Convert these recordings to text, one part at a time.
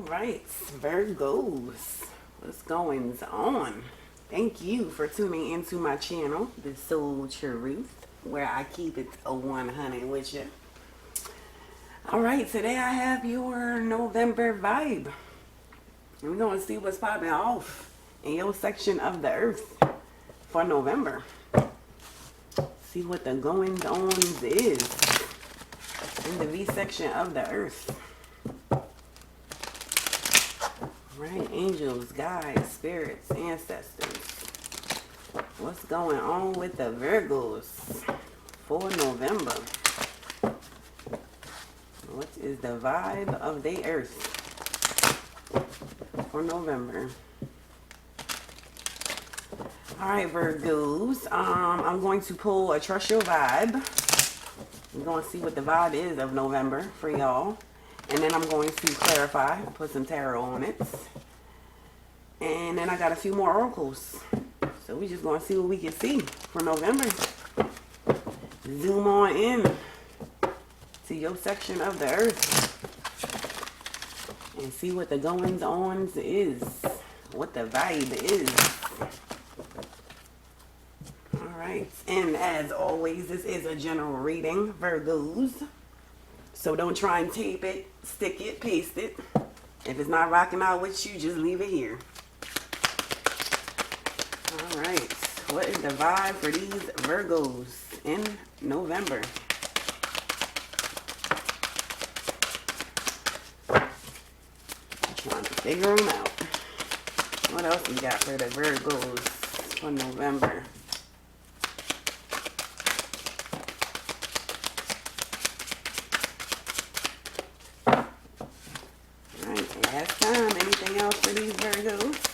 Right, Virgos, what's going on? Thank you for tuning into my channel, The Soul Truth, where I keep it a 100 with you. All right, today I have your November vibe. We're going to see what's popping off in your section of the earth for November. See what the goings on is in the V section of the earth. Right, angels, guides, spirits, ancestors. What's going on with the Virgos for November? What is the vibe of the earth for November? All right, Virgos. I'm going to pull a Trust Your Vibe. I'm going to see what the vibe is of November for y'all. And then I'm going to clarify, put some tarot on it. And then I got a few more oracles. So we just going to see what we can see for November. Zoom on in to your section of the earth. And see what the goings on is. What the vibe is. Alright. And as always, this is a general reading, Virgos. So don't try and tape it, stick it, paste it. If it's not rocking out with you, just leave it here. Alright, what is the vibe for these Virgos in November? I'm trying to figure them out. What else we got for the Virgos for November? Last time, anything else for these Virgos?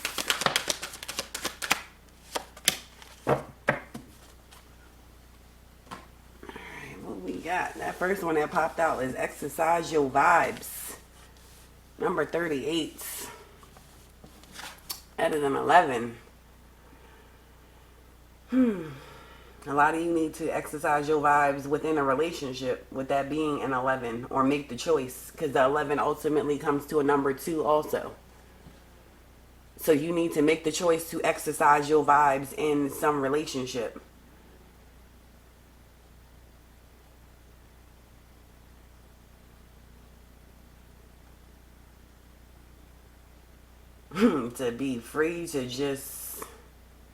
Alright, what we got? That first one that popped out is Exercise Your Vibes. Number 38. That is an 11. A lot of you need to exercise your vibes within a relationship, with that being an 11, or make the choice, because the 11 ultimately comes to a number 2 also. So you need to make the choice to exercise your vibes in some relationship. To be free to just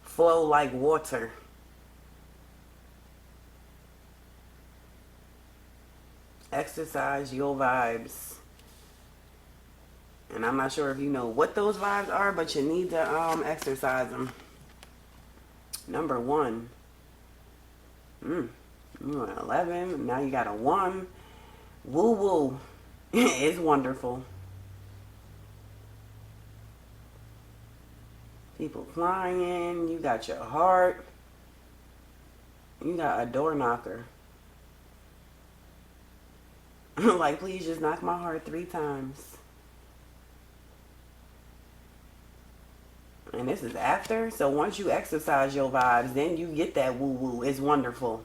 flow like water. Exercise your vibes. And I'm not sure if you know what those vibes are, but you need to exercise them. Number 1. You're an 11. Now you got a 1. Woo woo. It's wonderful. People flying. You got your heart. You got a door knocker. Like, please just knock my heart 3 times. And this is after. So once you exercise your vibes, then you get that woo woo. It's wonderful.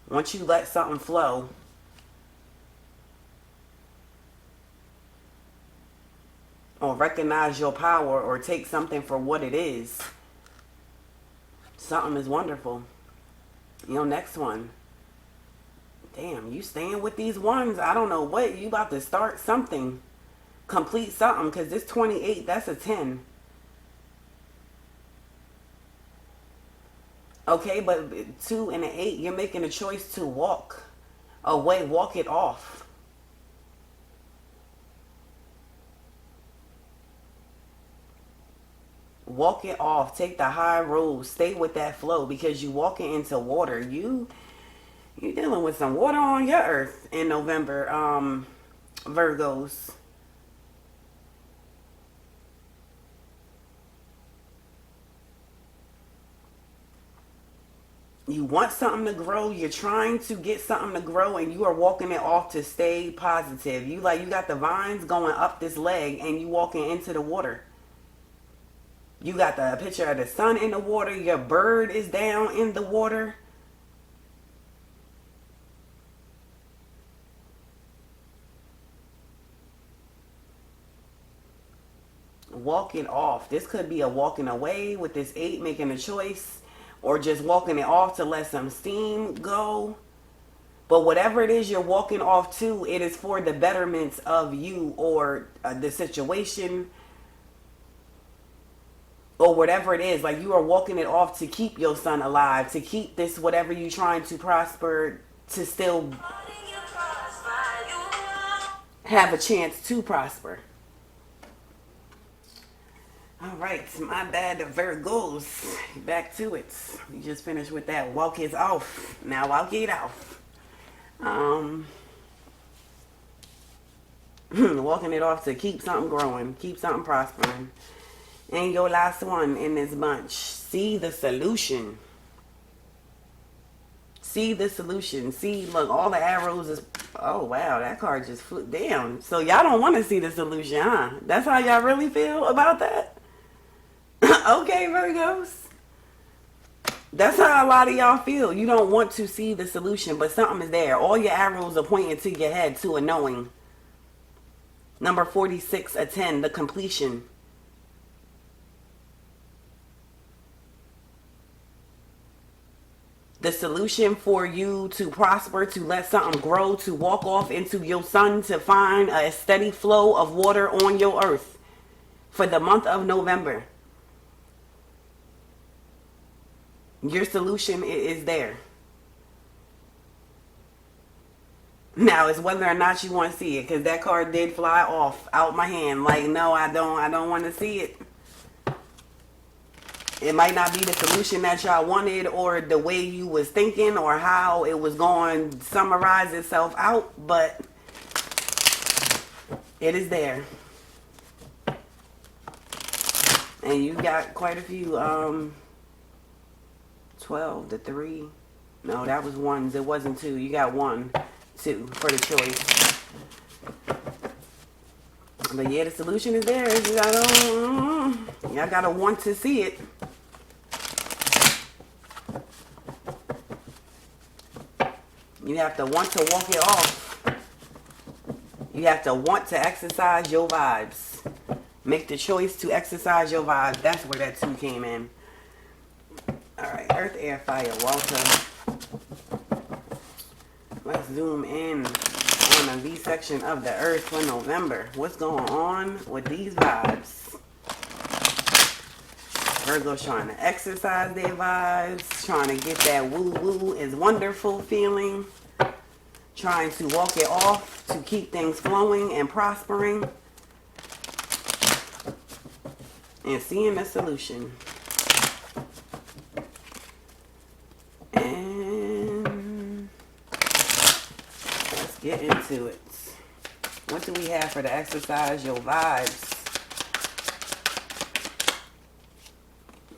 Once you let something flow, or recognize your power, or take something for what it is, something is wonderful. Your next one. Damn, you staying with these ones. I don't know what. You about to start something. Complete something. Because this 28, that's a 10. Okay, but 2 and an 8, you're making a choice to walk away. Walk it off. Walk it off. Take the high road. Stay with that flow. Because you walking into water. You're dealing with some water on your earth in November, Virgos. You want something to grow. You're trying to get something to grow, and you are walking it off to stay positive. You got the vines going up this leg, and you walking into the water. You got the picture of the sun in the water. Your bird is down in the water. Walk it off. This could be a walking away with this 8, making a choice, or just walking it off to let some steam go. But whatever it is you're walking off to, it is for the betterment of you, or the situation, or whatever it is. Like, you are walking it off to keep your son alive, to keep this whatever you trying to prosper, to still have a chance to prosper. All right, my bad, the Virgos. Back to it. We just finished with that. Walk it off. Now walk it off. Walking it off to keep something growing, keep something prospering. And your last one in this bunch. See the solution. See the solution. See, look, all the arrows is... Oh, wow, that card just flew down. So y'all don't want to see the solution, huh? That's how y'all really feel about that? Okay, Virgos. That's how a lot of y'all feel. You don't want to see the solution, but something is there. All your arrows are pointing to your head, to a knowing. Number 46, a 10, the completion. The solution for you to prosper, to let something grow, to walk off into your sun, to find a steady flow of water on your earth for the month of November. Your solution is there. Now it's whether or not you want to see it, because that card did fly off out my hand. Like, no, I don't want to see it. It might not be the solution that y'all wanted, or the way you was thinking, or how it was going to summarize itself out, but it is there. And you got quite a few 12 to 3. No, that was ones. It wasn't 2. You got 1, 2 for the choice. But yeah, the solution is there. Y'all gotta want to see it. You have to want to walk it off. You have to want to exercise your vibes. Make the choice to exercise your vibes. That's where that 2 came in. Alright, Earth, Air, Fire, Water. Let's zoom in on the V section of the Earth for November. What's going on with these vibes? Virgo's trying to exercise their vibes, trying to get that woo-woo is wonderful feeling, trying to walk it off to keep things flowing and prospering, and seeing the solution. And let's get into it. What do we have for the exercise your vibes?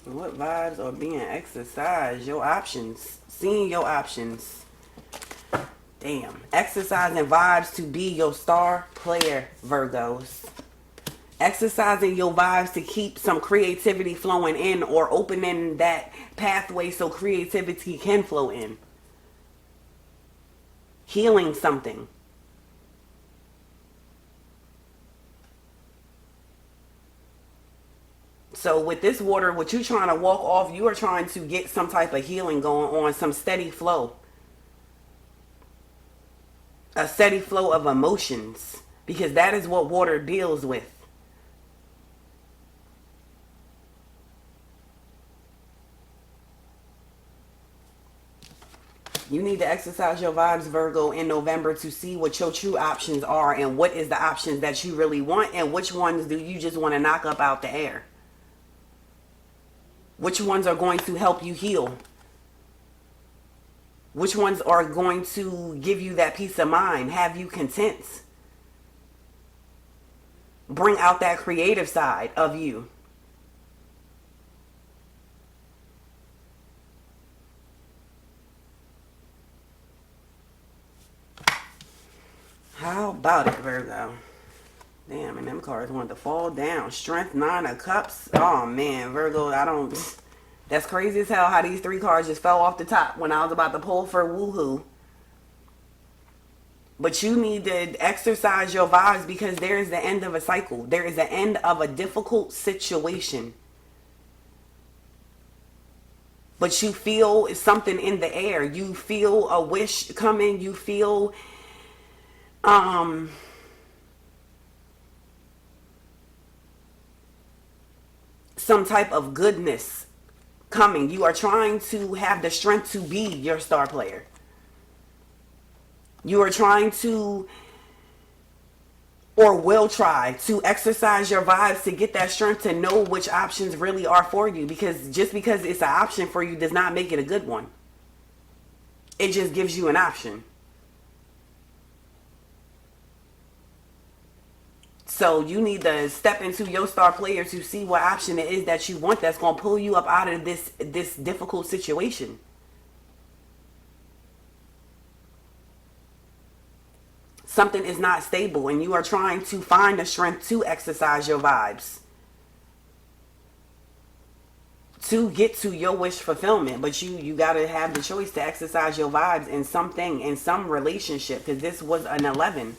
What vibes are being exercised? Your options. Seeing your options. Damn. Exercising vibes to be your star player, Virgos. Exercising your vibes to keep some creativity flowing in, or opening that pathway so creativity can flow in. Healing something. So with this water, what you're trying to walk off, you are trying to get some type of healing going on, some steady flow. A steady flow of emotions, because that is what water deals with. You need to exercise your vibes, Virgo, in November to see what your true options are, and what is the options that you really want, and which ones do you just want to knock up out the air. Which ones are going to help you heal? Which ones are going to give you that peace of mind, have you content? Bring out that creative side of you. How about it, Virgo? Damn, and them cards want to fall down. Strength, 9 of Cups. Oh, man, Virgo, that's crazy as hell how these 3 cards just fell off the top when I was about to pull for woohoo. But you need to exercise your vibes because there is the end of a cycle. There is the end of a difficult situation. But you feel something in the air. You feel a wish coming. You feel some type of goodness coming. You are trying to have the strength to be your star player. You are trying to, or will try to, exercise your vibes to get that strength to know which options really are for you. Because just because it's an option for you does not make it a good one. It just gives you an option. So you need to step into your star player to see what option it is that you want that's going to pull you up out of this difficult situation. Something is not stable and you are trying to find the strength to exercise your vibes to get to your wish fulfillment. But you got to have the choice to exercise your vibes in something, in some relationship, because this was an 11.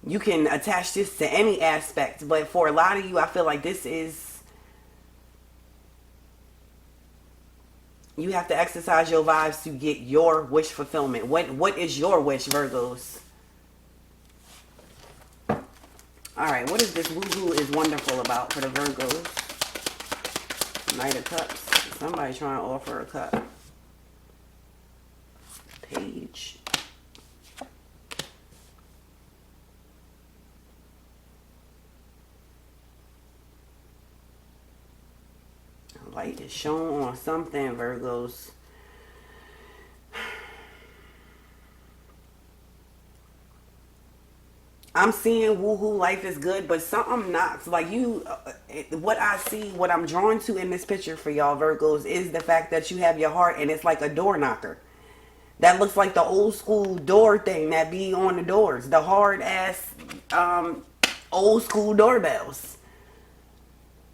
You can attach this to any aspect, but for a lot of you, I feel like this is, you have to exercise your vibes to get your wish fulfillment. What is your wish, Virgos? Alright, what is this woohoo is wonderful about for the Virgos? Knight of Cups. Somebody trying to offer a cup. Page. Light is shown on something, Virgos. I'm seeing woohoo, life is good, but something knocks. Like you, what I see, what I'm drawn to in this picture for y'all Virgos is the fact that you have your heart and it's like a door knocker. That looks like the old school door thing that be on the doors. The hard ass old school doorbells.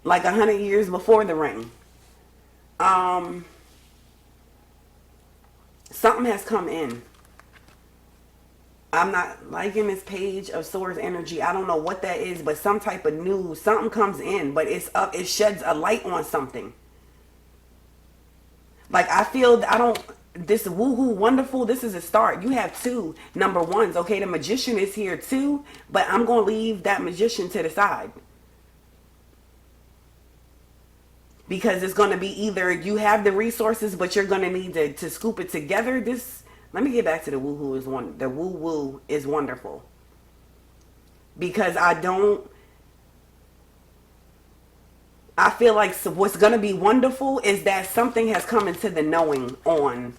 Like 100 years before the ring. Something has come in. I'm not liking this Page of Swords energy. I don't know what that is, but some type of news. Something comes in, but it's up. It sheds a light on something. Like I feel, this woohoo wonderful. This is a start. You have two number ones. Okay, the Magician is here too, but I'm going to leave that Magician to the side. Because it's going to be either you have the resources, but you're going to need to scoop it together. Let me get back to the woohoo the woo-woo is wonderful. Because I feel like what's going to be wonderful is that something has come into the knowing on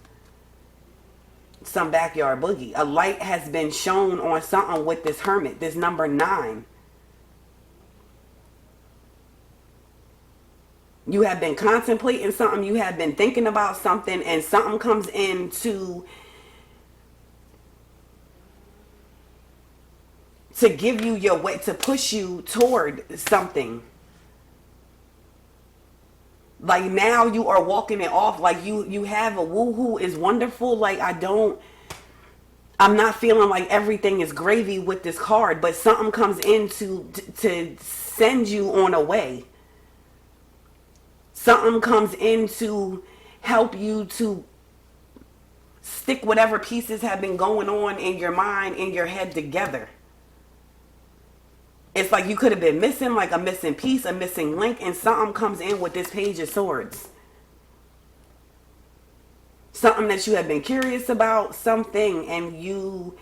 some backyard boogie. A light has been shown on something with this Hermit, this number 9. You have been contemplating something. You have been thinking about something. And something comes in to give you your way, to push you toward something. Like now you are walking it off. Like you have a woohoo is wonderful. Like I'm not feeling like everything is gravy with this card. But something comes in to send you on a way. Something comes in to help you to stick whatever pieces have been going on in your mind, in your head together. It's like you could have been missing, like a missing piece, a missing link, and something comes in with this Page of Swords. Something that you have been curious about, something, and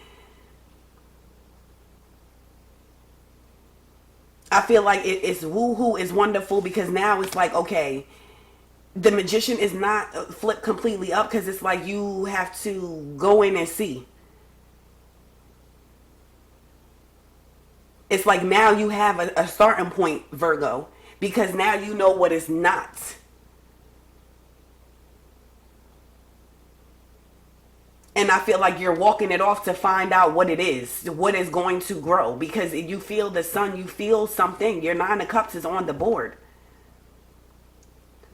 I feel like it's woohoo is wonderful because now it's like, okay, the Magician is not flipped completely up because it's like you have to go in and see. It's like now you have a starting point, Virgo, because now you know what is not. And I feel like you're walking it off to find out what it is, what is going to grow. Because you feel the sun, you feel something. Your 9 of Cups is on the board.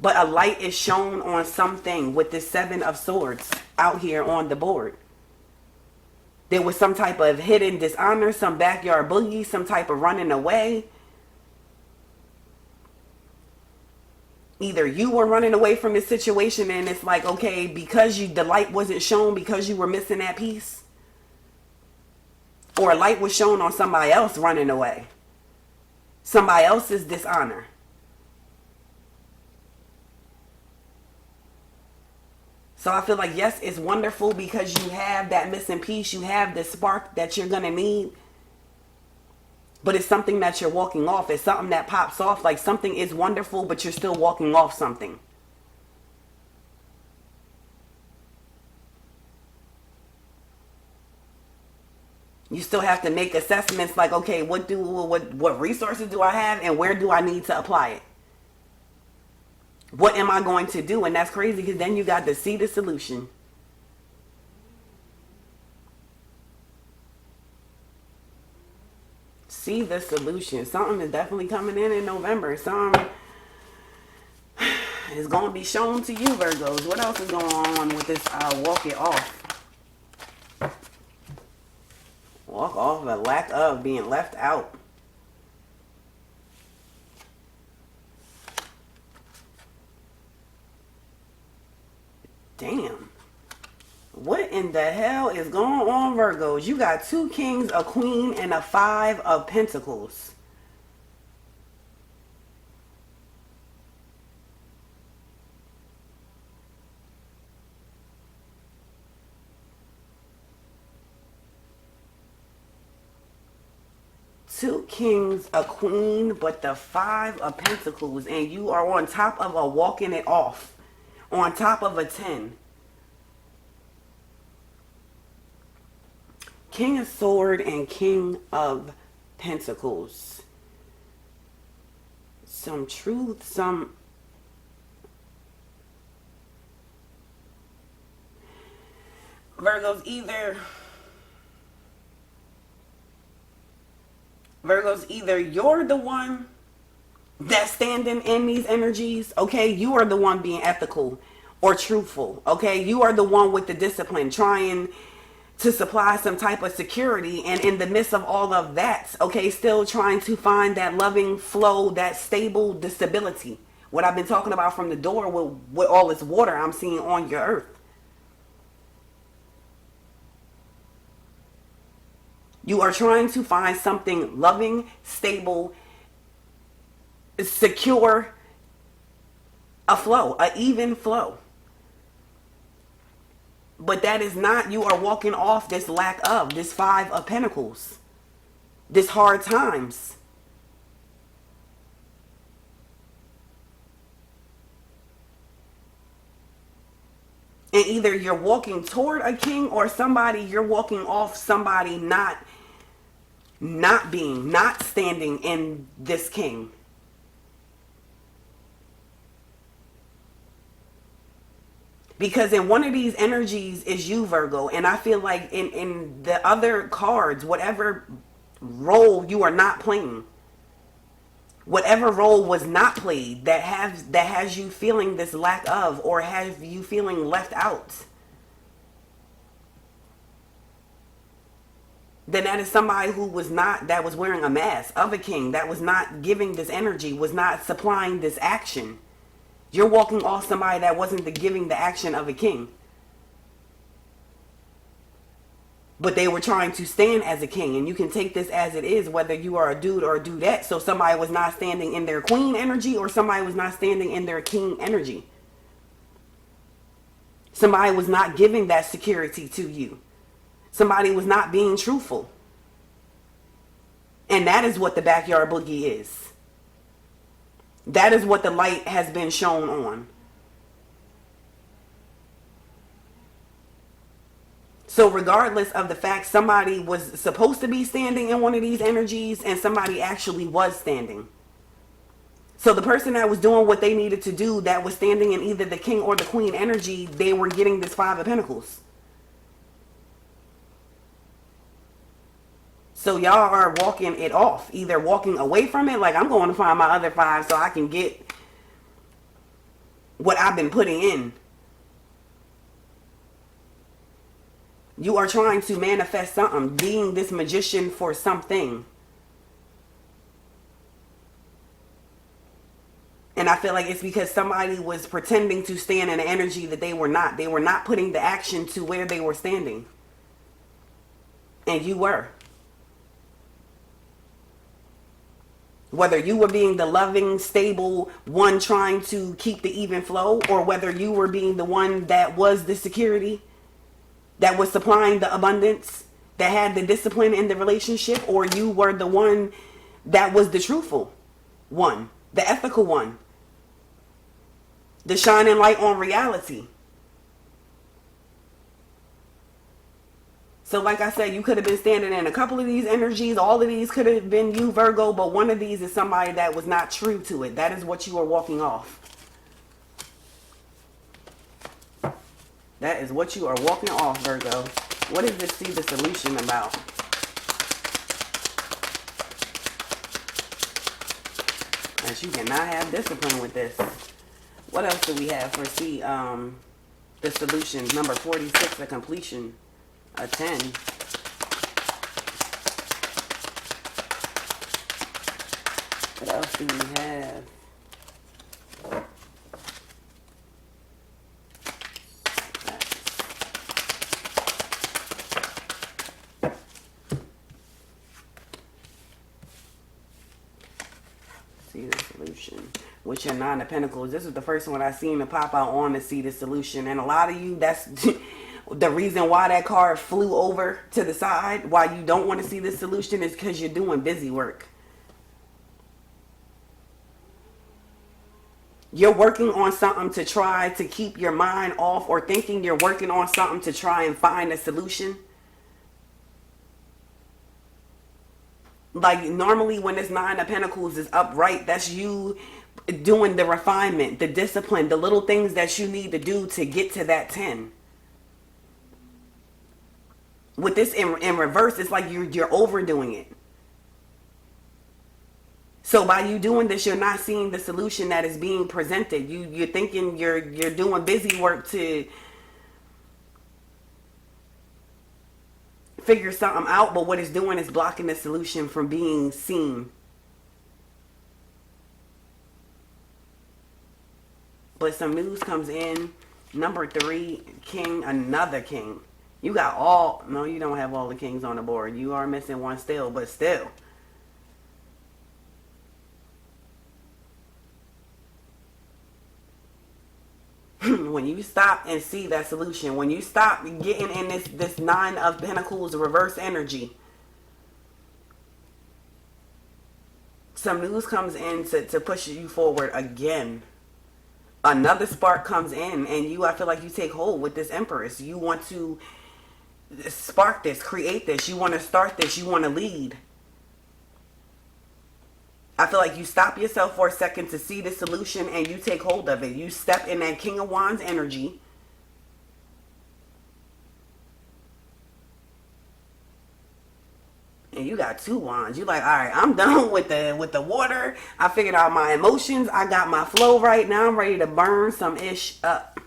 But a light is shown on something with the 7 of Swords out here on the board. There was some type of hidden dishonor, some backyard boogie, some type of running away. Either you were running away from this situation and it's like, okay, because the light wasn't shown because you were missing that piece, or a light was shown on somebody else running away, somebody else's dishonor. So I feel like, yes, it's wonderful because you have that missing piece, you have the spark that you're gonna need, but it's something that you're walking off. It's something that pops off. Like, something is wonderful, but you're still walking off something. You still have to make assessments like, okay, what resources do I have and where do I need to apply it? What am I going to do? And that's crazy because then you got to see the solution. See the solution. Something is definitely coming in November. Something is going to be shown to you, Virgos. What else is going on with this walk it off? Walk off, a lack of being left out. Damn. What in the hell is going on, Virgos? You got 2 kings, a queen, and a 5 of pentacles. Two kings, a queen, but the 5 of pentacles, and you are on top of a walking it off, on top of a 10. King of sword and king of pentacles. Some truth, some Virgos, either you're the one that's standing in these energies, okay? You are the one being ethical or truthful, okay? You are the one with the discipline, trying to supply some type of security, and in the midst of all of that, okay, still trying to find that loving flow, that stable, the stability. What I've been talking about from the door with all this water I'm seeing on your earth. You are trying to find something loving, stable, secure, a flow, an even flow. But that is not, you are walking off this lack of, this 5 of pentacles, this hard times. And either you're walking toward a king or somebody, you're walking off somebody not standing in this king. Because in one of these energies is you, Virgo. And I feel like in the other cards, whatever role you are not playing, whatever role was not played that has you feeling this lack of, or has you feeling left out, then that is somebody who was not, that was wearing a mask of a king, that was not giving this energy, was not supplying this action. You're walking off somebody that wasn't giving the action of a king. But they were trying to stand as a king. And you can take this as it is, whether you are a dude or a dudette. So somebody was not standing in their queen energy, or somebody was not standing in their king energy. Somebody was not giving that security to you. Somebody was not being truthful. And that is what the backyard boogie is. That is what the light has been shown on. So regardless of the fact somebody was supposed to be standing in one of these energies and somebody actually was standing. So the person that was doing what they needed to do, that was standing in either the king or the queen energy, they were getting this 5 of pentacles. So y'all are walking it off, either walking away from it, like I'm going to find my other 5 so I can get what I've been putting in. You are trying to manifest something, being this magician for something. And I feel like it's because somebody was pretending to stand in an energy that they were not. They were not putting the action to where they were standing. And you were. Whether you were being the loving, stable one trying to keep the even flow, or whether you were being the one that was the security, that was supplying the abundance, that had the discipline in the relationship, or you were the one that was the truthful one, the ethical one, the shining light on reality. So like I said, you could have been standing in a couple of these energies. All of these could have been you, Virgo, but one of these is somebody that was not true to it. That is what you are walking off. That is what you are walking off, Virgo. What is this see the solution about? As you cannot have discipline with this. What else do we have for see the solution? Number 46, a completion. A 10. What else do we have? See the solution. With your 9 of Pentacles. This is the first one I seen to pop out on to see the solution. And a lot of you, that's the reason why that card flew over to the side, why you don't want to see this solution, is because you're doing busy work. You're working on something to try to keep your mind off, or thinking you're working on something to try and find a solution. Like normally when this 9 of Pentacles is upright, that's you doing the refinement, the discipline, the little things that you need to do to get to that 10. With this in reverse, it's like you're overdoing it. So by you doing this, you're not seeing the solution that is being presented. You're thinking you're doing busy work to figure something out, but what it's doing is blocking the solution from being seen. But some news comes in. Number 3, king, another king. You got all, no, you don't have all the kings on the board. You are missing one still, but still. When you stop and see that solution, when you stop getting in this 9 of Pentacles reverse energy, some news comes in to push you forward again. Another spark comes in, and I feel like you take hold with this Empress. You want to spark this, create this. You want to start this. You want to lead. I feel like you stop yourself for a second to see the solution, and you take hold of it. You step in that King of Wands energy. And you got 2 wands. You like, all right, I'm done with the water. I figured out my emotions. I got my flow right now. I'm ready to burn some ish up.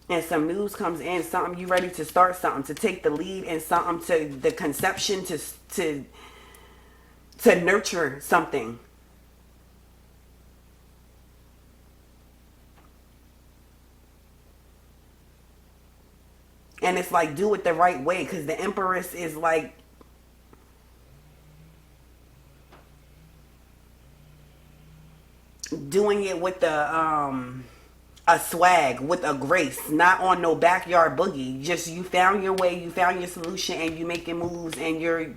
And some news comes in, something you ready to start something, to take the lead in something, to the conception, to nurture something. And it's like, do it the right way, because the Empress is like, doing it with a swag, with a grace, not on no backyard boogie. Just you found your way, you found your solution, and you making moves, and you're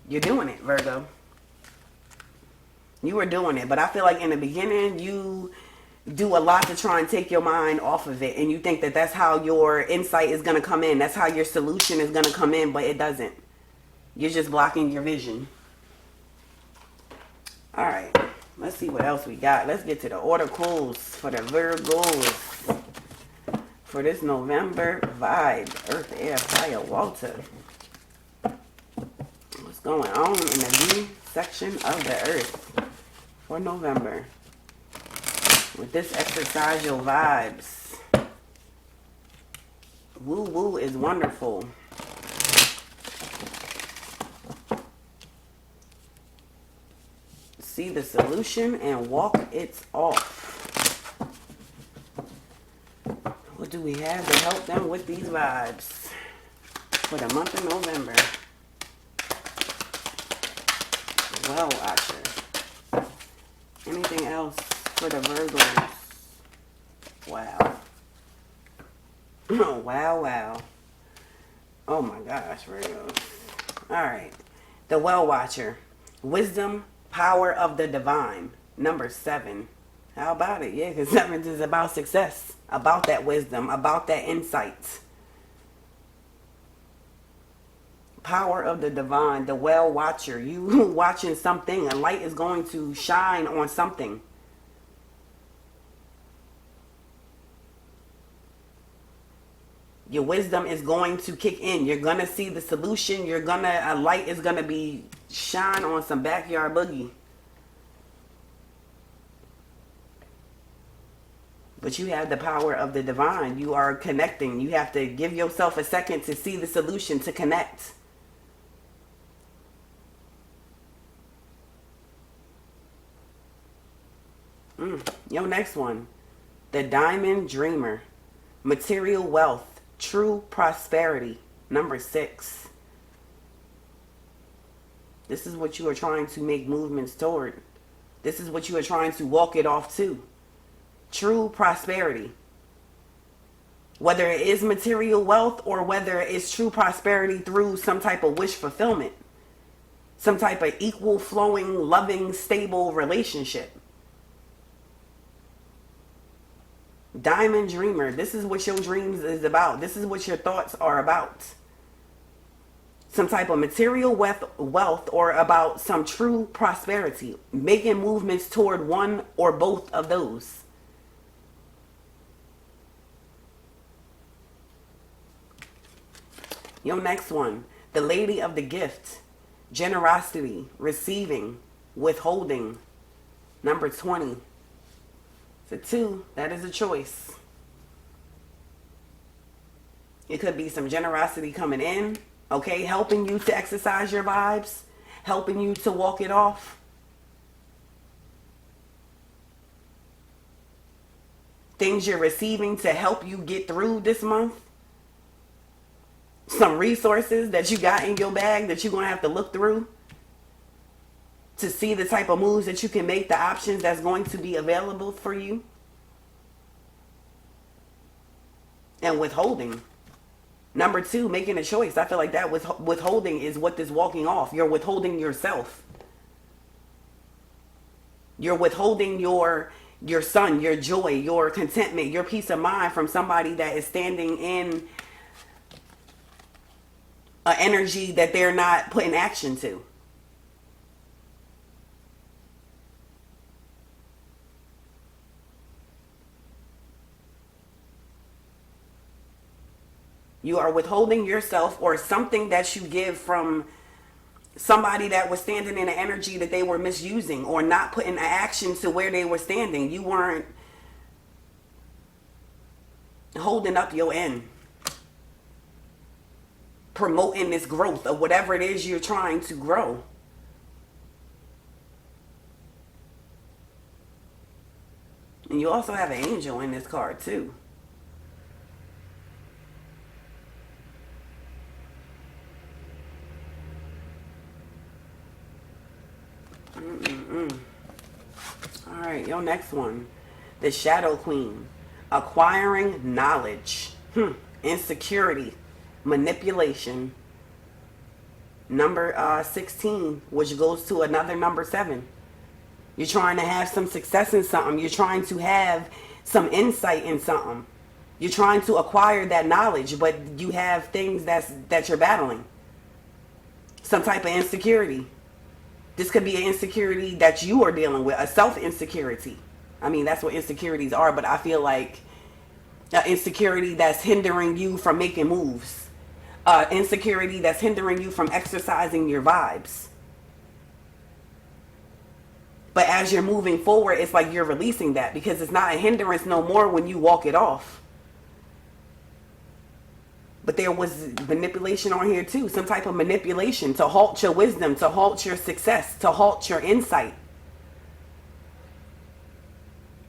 doing it, Virgo. You were doing it. But I feel like in the beginning, you do a lot to try and take your mind off of it, and you think that that's how your insight is going to come in, that's how your solution is going to come in, but it doesn't. You're just blocking your vision. All right, let's see what else we got. Let's get to the oracles for the Virgos for this November vibe. Earth, air, fire, water. What's going on in the V section of the earth for November? With this exercise your vibes. Woo woo is wonderful. See the solution and walk it off. What do we have to help them with these vibes for the month of November? Well, Watcher. Anything else for the Virgos? Wow. Oh, wow, wow. Oh my gosh, Virgos. Alright. The Well Watcher. Wisdom, power of the divine. Number 7. How about it? Yeah, because 7 is about success. About that wisdom. About that insight. Power of the divine. The Well Watcher. You watching something. A light is going to shine on something. Your wisdom is going to kick in. You're going to see the solution. A light is going to be shine on some backyard boogie. But you have the power of the divine. You are connecting. You have to give yourself a second to see the solution, to connect. Your next one. The Diamond Dreamer. Material wealth. True prosperity. Number 6. This is what you are trying to make movements toward. This is what you are trying to walk it off to. True prosperity. Whether it is material wealth or whether it's true prosperity through some type of wish fulfillment. Some type of equal flowing, loving, stable relationship. Diamond Dreamer. This is what your dreams is about. This is what your thoughts are about. Some type of material wealth or about some true prosperity. Making movements toward one or both of those. Your next one. The Lady of the Gift. Generosity. Receiving. Withholding. Number 20. The 2, that is a choice. It could be some generosity coming in, okay, helping you to exercise your vibes, helping you to walk it off. Things you're receiving to help you get through this month. Some resources that you got in your bag that you're going to have to look through to see the type of moves that you can make, the options that's going to be available for you. And withholding. Number 2, making a choice. I feel like that withholding is what this walking off. You're withholding yourself. You're withholding your son, your joy, your contentment, your peace of mind from somebody that is standing in an energy that they're not putting action to. You are withholding yourself or something that you give from somebody that was standing in an energy that they were misusing or not putting an action to where they were standing. You weren't holding up your end. Promoting this growth of whatever it is you're trying to grow. And you also have an angel in this card too. All right, your next one. The Shadow Queen. Acquiring knowledge. Insecurity. Manipulation. Number 16, which goes to another number 7. You're trying to have some success in something. You're trying to have some insight in something. You're trying to acquire that knowledge, but you have things that you're battling. Some type of insecurity. This could be an insecurity that you are dealing with, a self-insecurity. I mean, that's what insecurities are, but I feel like an insecurity that's hindering you from making moves. Insecurity that's hindering you from exercising your vibes. But as you're moving forward, it's like you're releasing that because it's not a hindrance no more when you walk it off. But there was manipulation on here too. Some type of manipulation to halt your wisdom, to halt your success, to halt your insight.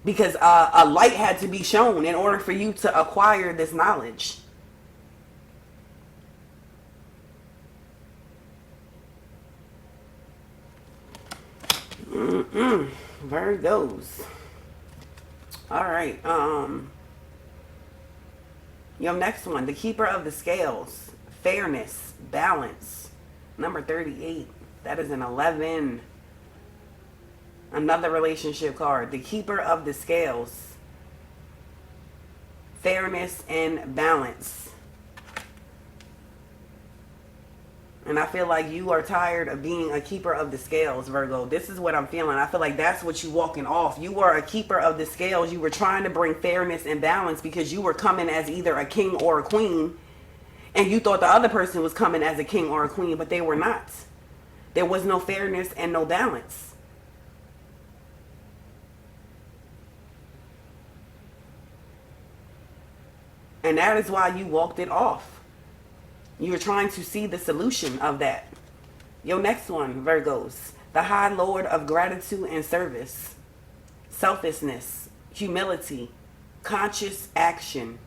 Because a light had to be shown in order for you to acquire this knowledge. Virgos. All right. Your next one, the keeper of the scales, fairness, balance. Number 38. That is an 11. Another relationship card, the keeper of the scales, fairness and balance. And I feel like you are tired of being a keeper of the scales, Virgo. This is what I'm feeling. I feel like that's what you walking off. You were a keeper of the scales. You were trying to bring fairness and balance because you were coming as either a king or a queen. And you thought the other person was coming as a king or a queen, but they were not. There was no fairness and no balance. And that is why you walked it off. You were trying to see the solution of that. Your next one, Virgos. The High Lord of gratitude and service. Selflessness. Humility. Conscious action.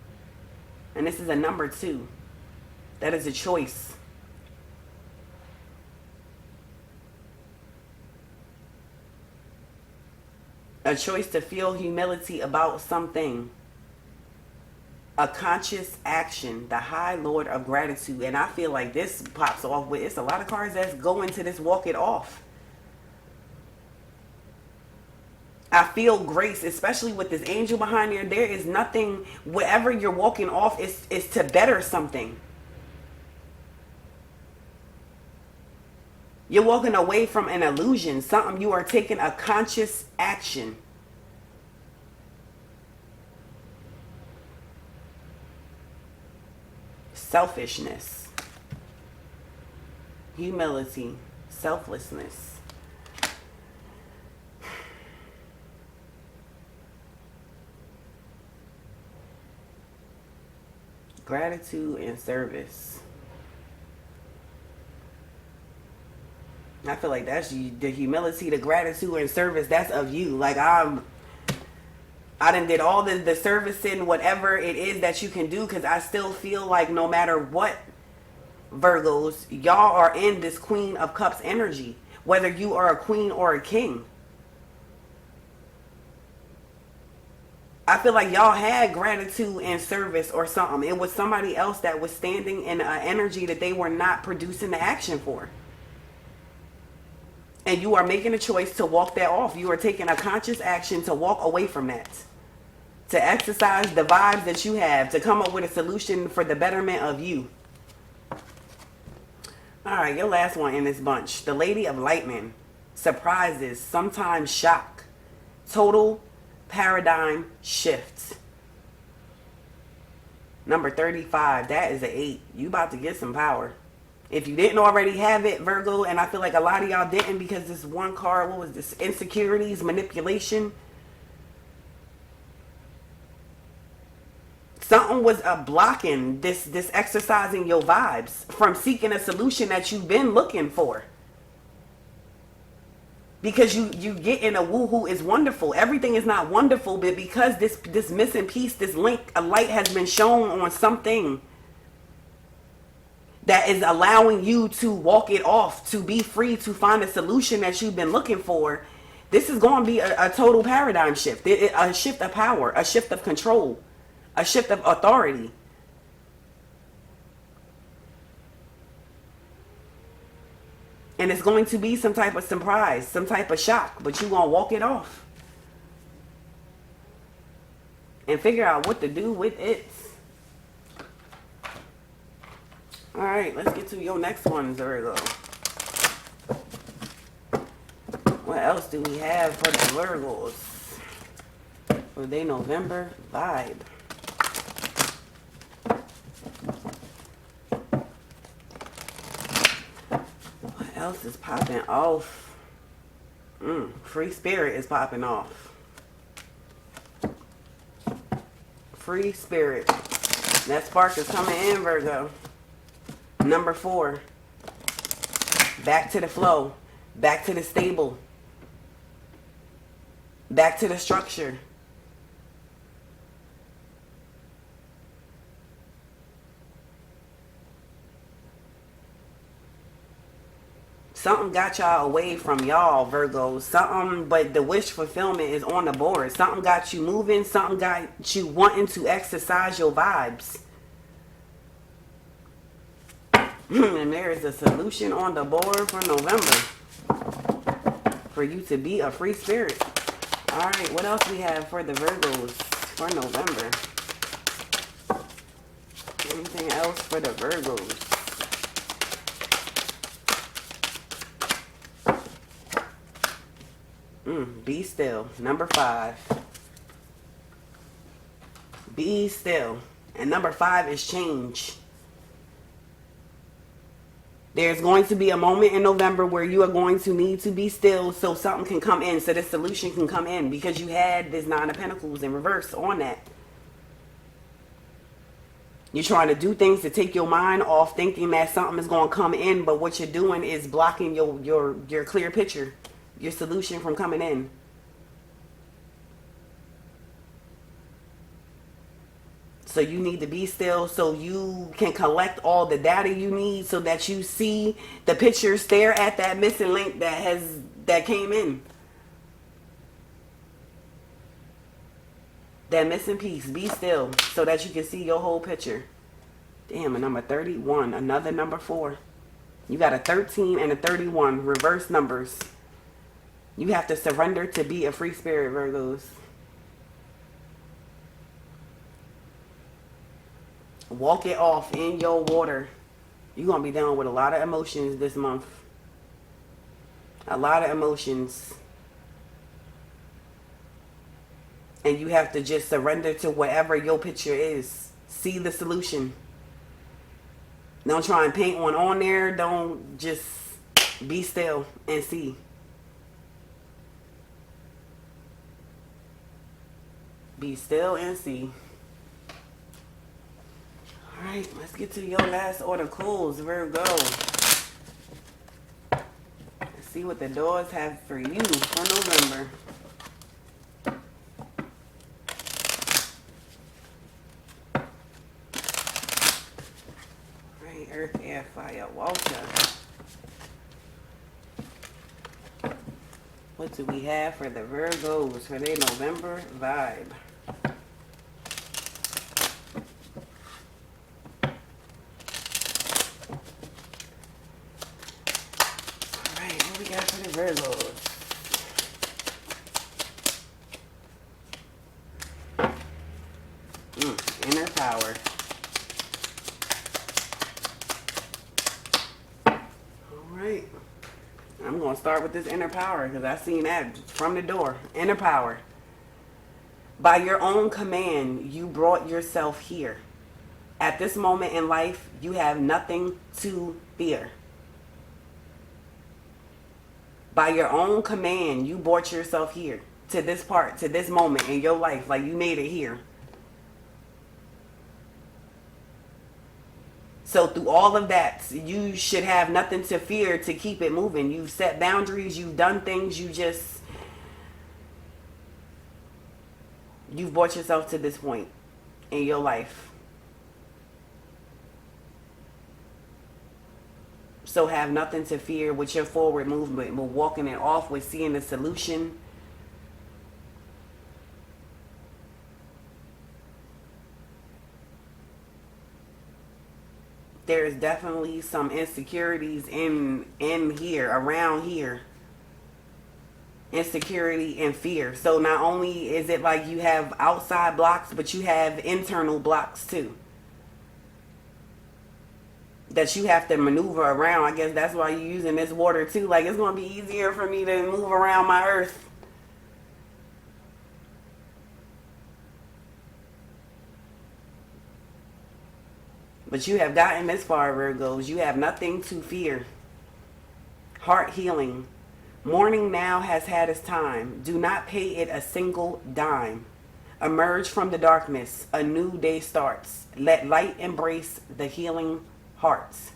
And this is a number 2. That is a choice. A choice to feel humility about something. A conscious action, the High Lord of gratitude. And I feel like this pops off with, it's a lot of cards that's going to this walk it off. I feel grace, especially with this angel behind there. There is nothing, whatever you're walking off is to better something. You're walking away from an illusion, something. You are taking a conscious action. Selfishness, humility, selflessness. Gratitude and service. I feel like that's you, the humility, the gratitude and service, that's of you. Like I done did all the servicing, whatever it is that you can do, because I still feel like no matter what, Virgos, y'all are in this Queen of Cups energy, whether you are a queen or a king. I feel like y'all had gratitude and service or something. It was somebody else that was standing in an energy that they were not producing the action for. And you are making a choice to walk that off. You are taking a conscious action to walk away from that. To exercise the vibes that you have. To come up with a solution for the betterment of you. Alright, your last one in this bunch. The Lady of Lightning. Surprises. Sometimes shock. Total paradigm shift. Number 35. That is an 8. You about to get some power. If you didn't already have it, Virgo, and I feel like a lot of y'all didn't because this one card, what was this? Insecurities, manipulation. Something was blocking this exercising your vibes from seeking a solution that you've been looking for. Because you getting a woohoo is wonderful. Everything is not wonderful, but because this missing piece, this link, a light has been shown on something that is allowing you to walk it off, to be free, to find a solution that you've been looking for. This is going to be a total paradigm shift. A shift of power, a shift of control, a shift of authority. And it's going to be some type of surprise, some type of shock, but you're going to walk it off. And figure out what to do with it. Alright, let's get to your next one, Virgo. What else do we have for the Virgos? For their November vibe. What else is popping off? Free spirit is popping off. Free spirit. That spark is coming in, Virgo. Number 4. Back to the flow. Back to the stable. Back to the structure. Something got y'all away from y'all, Virgos. Something, but the wish fulfillment is on the board. Something got you moving. Something got you wanting to exercise your vibes. And there is a solution on the board for November. For you to be a free spirit. Alright, what else we have for the Virgos for November? Anything else for the Virgos? Be still. Number 5. Be still. And number 5 is change. There's going to be a moment in November where you are going to need to be still so something can come in, so this solution can come in, because you had this 9 of Pentacles in reverse on that. You're trying to do things to take your mind off thinking that something is going to come in, but what you're doing is blocking your clear picture, your solution from coming in. So you need to be still so you can collect all the data you need so that you see the picture, stare at that missing link that came in. That missing piece. Be still so that you can see your whole picture. Damn, a number 31. Another number 4. You got a 13 and a 31. Reverse numbers. You have to surrender to be a free spirit, Virgos. Walk it off in your water. You're going to be dealing with a lot of emotions this month. A lot of emotions. And you have to just surrender to whatever your picture is. See the solution. Don't try and paint one on there. Don't, just be still and see. Be still and see. Alright, let's get to your last order calls, Virgo. Let's see what the doors have for you for November. Alright, Earth, Air, Fire, Water. What do we have for the Virgos for their November vibe? Virgos. Inner power. Alright. I'm going to start with this inner power because I seen that from the door. Inner power. By your own command, you brought yourself here. At this moment in life, you have nothing to fear. By your own command, you brought yourself here to this part, to this moment in your life. Like you made it here. So through all of that, you should have nothing to fear to keep it moving. You've set boundaries. You've done things. You've brought yourself to this point in your life. So have nothing to fear with your forward movement. We're walking it off with seeing the solution. There's definitely some insecurities in here, around here. Insecurity and fear. So not only is it like you have outside blocks, but you have internal blocks too. That you have to maneuver around. I guess that's why you're using this water too. Like it's going to be easier for me to move around my earth. But you have gotten this far, Virgos. You have nothing to fear. Heart healing. Mourning now has had its time. Do not pay it a single dime. Emerge from the darkness. A new day starts. Let light embrace the healing hearts.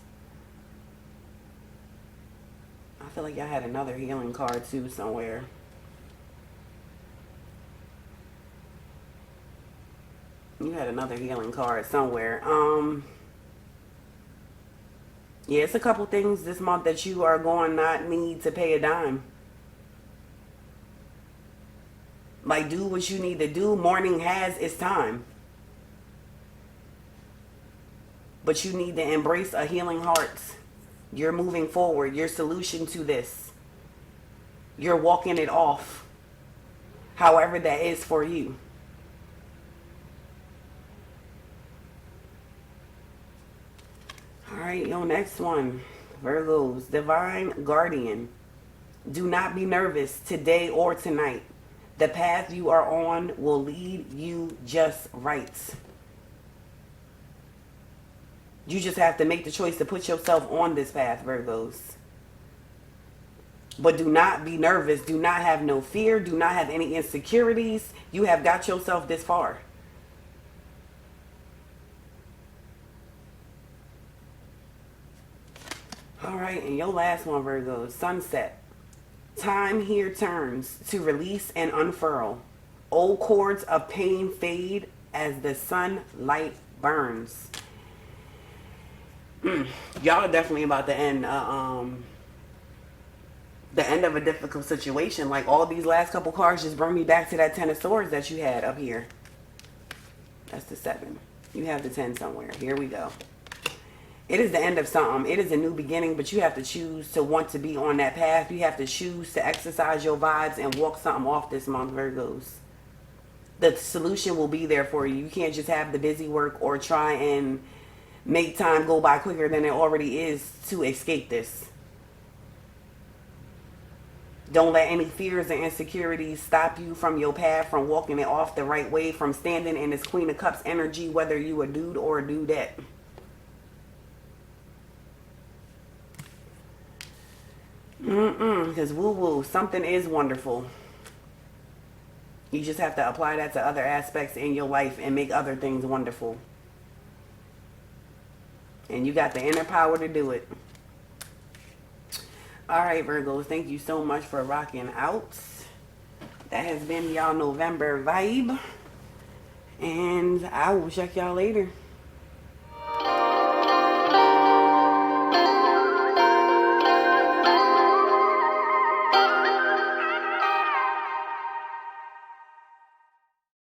I feel like I had another healing card too somewhere. You had another healing card somewhere. Yeah, it's a couple things this month that you are going to not need to pay a dime. Like, do what you need to do. Morning has its time. But you need to embrace a healing heart. You're moving forward. Your solution to this. You're walking it off. However that is for you. Alright, your next one. Virgos. Divine Guardian. Do not be nervous today or tonight. The path you are on will lead you just right. You just have to make the choice to put yourself on this path, Virgos. But do not be nervous. Do not have no fear. Do not have any insecurities. You have got yourself this far. All right, and your last one, Virgos. Sunset. Time here turns to release and unfurl. Old cords of pain fade as the sunlight burns. Y'all are definitely about to end the end of a difficult situation. Like, all these last couple cards just bring me back to that 10 of swords that you had up here. That's the 7. You have the 10 somewhere. Here we go. It is the end of something. It is a new beginning, but you have to choose to want to be on that path. You have to choose to exercise your vibes and walk something off this month, Virgos. The solution will be there for you. You can't just have the busy work or try and make time go by quicker than it already is to escape this. Don't let any fears and insecurities stop you from your path, from walking it off the right way, from standing in this Queen of Cups energy, whether you a dude or a dudette. Because woo-woo, something is wonderful. You just have to apply that to other aspects in your life and make other things wonderful. And you got the inner power to do it. Alright, Virgos, thank you so much for rocking out. That has been y'all November vibe. And I will check y'all later.